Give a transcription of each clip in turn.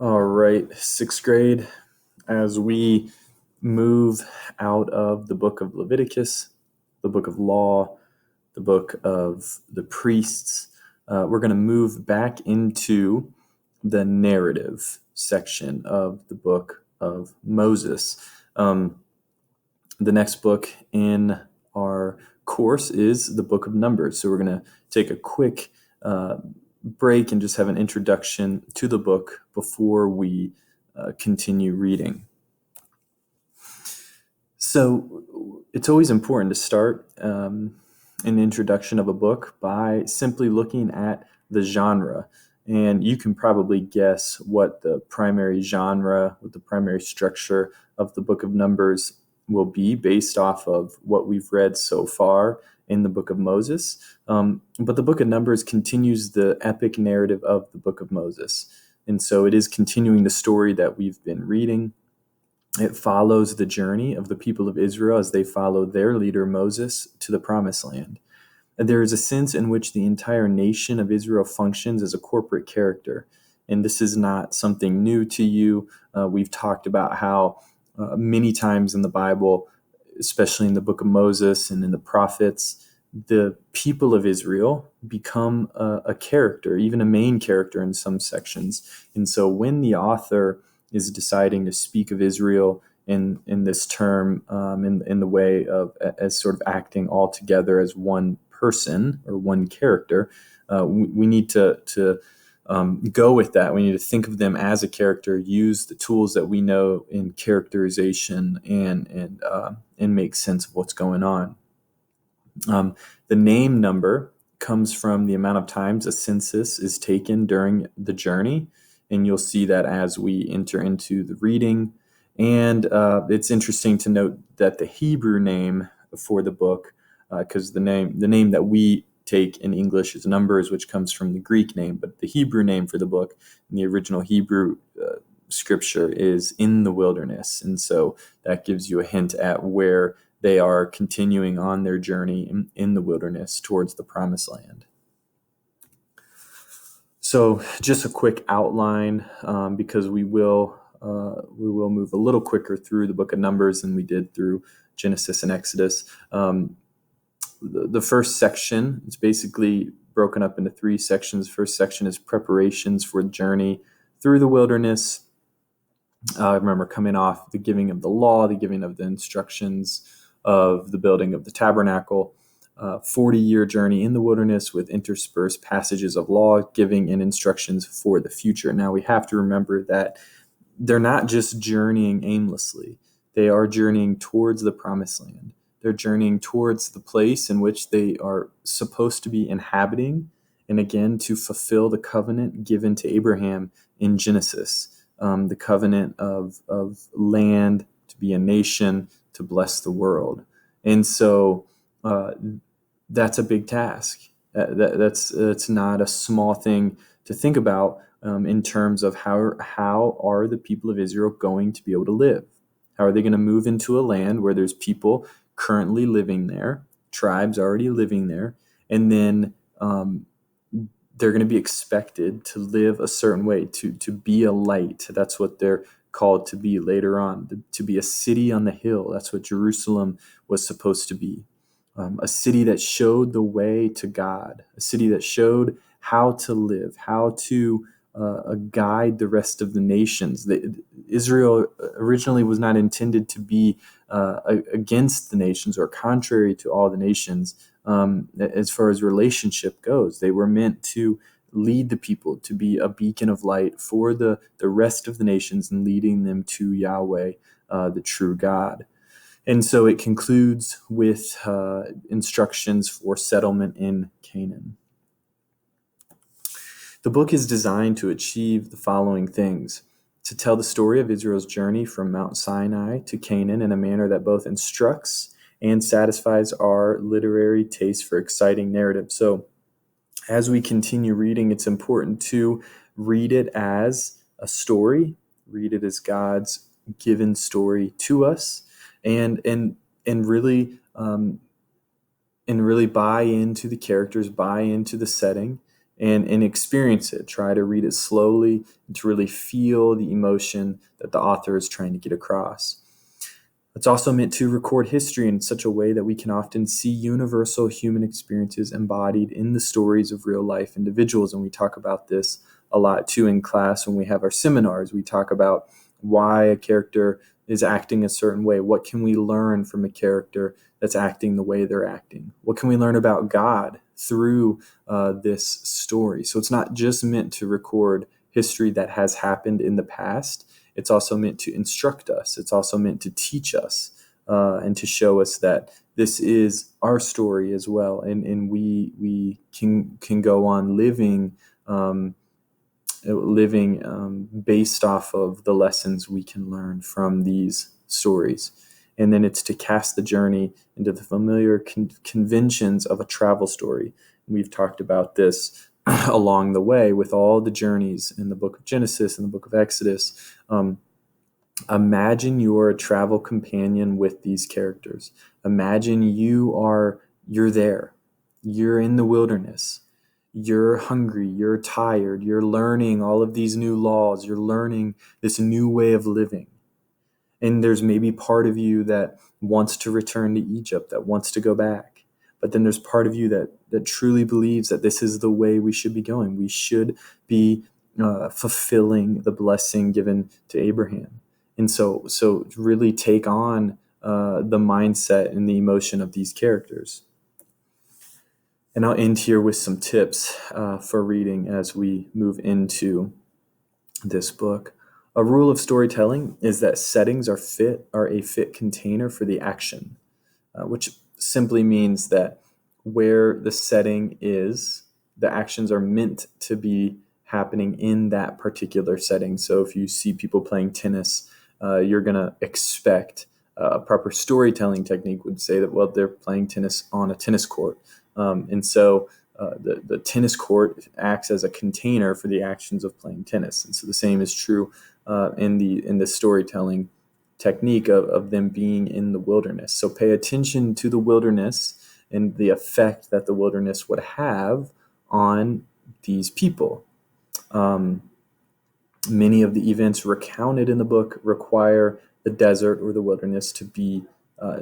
All right, sixth grade, as we move out of the book of Leviticus, the book of law, the book of the priests, we're going to move back into the narrative section of the book of Moses. The next book in our course is the book of Numbers. So we're going to take a quick break and just have an introduction to the book before we continue reading. So it's always important to start an introduction of a book by simply looking at the genre. And you can probably guess what the primary genre, what the primary structure of the book of Numbers will be based off of what we've read so far in the book of Moses. But the book of Numbers continues the epic narrative of the book of Moses. And so it is continuing the story that we've been reading. It follows the journey of the people of Israel as they follow their leader Moses to the promised land. And there is a sense in which the entire nation of Israel functions as a corporate character. And this is not something new to you. We've talked about how many times in the Bible, especially in the book of Moses and in the prophets, the people of Israel become a character, even a main character in some sections. And so when the author is deciding to speak of Israel in this term, in the way of as sort of acting all together as one person or one character, we need to go with that. We need to think of them as a character, use the tools that we know in characterization, and make sense of what's going on. The name number comes from the amount of times a census is taken during the journey, and you'll see that as we enter into the reading. And it's interesting to note that the Hebrew name for the book, because the name that we take in English is Numbers, which comes from the Greek name, but the Hebrew name for the book in the original Hebrew scripture is in the wilderness. And so that gives you a hint at where they are continuing on their journey in the wilderness towards the promised land. So just a quick outline, because we will move a little quicker through the book of Numbers than we did through Genesis and Exodus. The first section is basically broken up into three sections. First section is preparations for the journey through the wilderness. Remember, coming off the giving of the law, the giving of the instructions of the building of the tabernacle, 40-year journey in the wilderness with interspersed passages of law, giving and instructions for the future. Now, we have to remember that they're not just journeying aimlessly. They are journeying towards the promised land. They're journeying towards the place in which they are supposed to be inhabiting, and again, to fulfill the covenant given to Abraham in Genesis, the covenant of land, to be a nation, to bless the world. And so that's a big task. That's not a small thing to think about in terms of how are the people of Israel going to be able to live? How are they going to move into a land where there's people currently living there, tribes already living there, and then they're going to be expected to live a certain way, to be a light. That's what they're called to be later on, to be a city on the hill. That's what Jerusalem was supposed to be. A city that showed the way to God, a city that showed how to live, how to guide the rest of the nations. Israel originally was not intended to be against the nations or contrary to all the nations as far as relationship goes. They were meant to lead the people, to be a beacon of light for the rest of the nations and leading them to Yahweh, the true God. And so it concludes with instructions for settlement in Canaan. The book is designed to achieve the following things: to tell the story of Israel's journey from Mount Sinai to Canaan in a manner that both instructs and satisfies our literary taste for exciting narrative. So as we continue reading, it's important to read it as a story, read it as God's given story to us, and really buy into the characters, buy into the setting, and experience it. Try to read it slowly and to really feel the emotion that the author is trying to get across. It's also meant to record history in such a way that we can often see universal human experiences embodied in the stories of real life individuals. And we talk about this a lot too in class when we have our seminars. We talk about why a character is acting a certain way. What can we learn from a character that's acting the way they're acting? What can we learn about God through this story? So it's not just meant to record history that has happened in the past. It's also meant to instruct us. It's also meant to teach us and to show us that this is our story as well, and we can go on living based off of the lessons we can learn from these stories. And then it's to cast the journey into the familiar conventions of a travel story. We've talked about this along the way with all the journeys in the book of Genesis and the book of Exodus. Imagine you're a travel companion with these characters. Imagine you're there. You're in the wilderness. You're hungry. You're tired. You're learning all of these new laws. You're learning this new way of living. And there's maybe part of you that wants to return to Egypt, that wants to go back. But then there's part of you that truly believes that this is the way we should be going. We should be fulfilling the blessing given to Abraham. And so really take on the mindset and the emotion of these characters. And I'll end here with some tips for reading as we move into this book. A rule of storytelling is that settings are a fit container for the action, which simply means that where the setting is, the actions are meant to be happening in that particular setting. So if you see people playing tennis, you're going to expect a proper storytelling technique would say that, well, they're playing tennis on a tennis court. And so the tennis court acts as a container for the actions of playing tennis. And so the same is true in the storytelling technique of them being in the wilderness. So pay attention to the wilderness and the effect that the wilderness would have on these people. Many of the events recounted in the book require the desert or the wilderness to be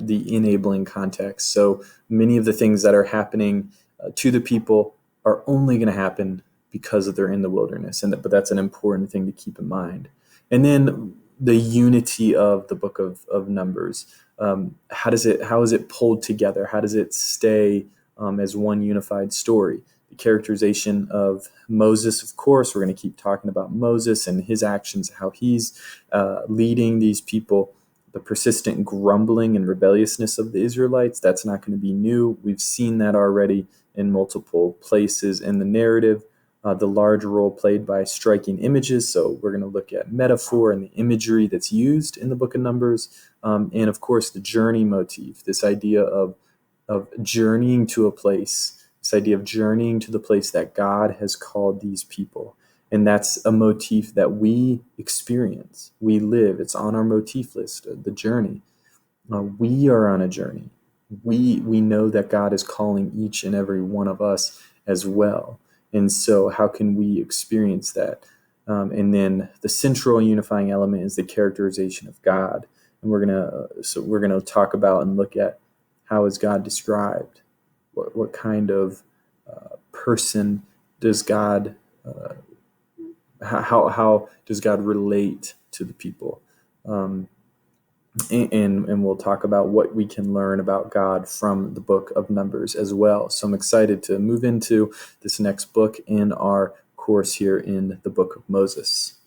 the enabling context. So many of the things that are happening to the people are only going to happen because they're in the wilderness. But that's an important thing to keep in mind. And then the unity of the book of Numbers. How is it pulled together? How does it stay as one unified story? The characterization of Moses, of course, we're going to keep talking about Moses and his actions, how he's leading these people. The persistent grumbling and rebelliousness of the Israelites, that's not going to be new. We've seen that already in multiple places in the narrative. The large role played by striking images. So we're going to look at metaphor and the imagery that's used in the book of Numbers. And of course, the journey motif, this idea of journeying to a place, this idea of journeying to the place that God has called these people. And that's a motif that we experience, we live. It's on our motif list, the journey. We are on a journey. We know that God is calling each and every one of us as well. And so how can we experience that? And then the central unifying element is the characterization of God. And we're gonna talk about and look at how is God described? What kind of person does God? How does God relate to the people? And we'll talk about what we can learn about God from the book of Numbers as well. So I'm excited to move into this next book in our course here in the book of Moses.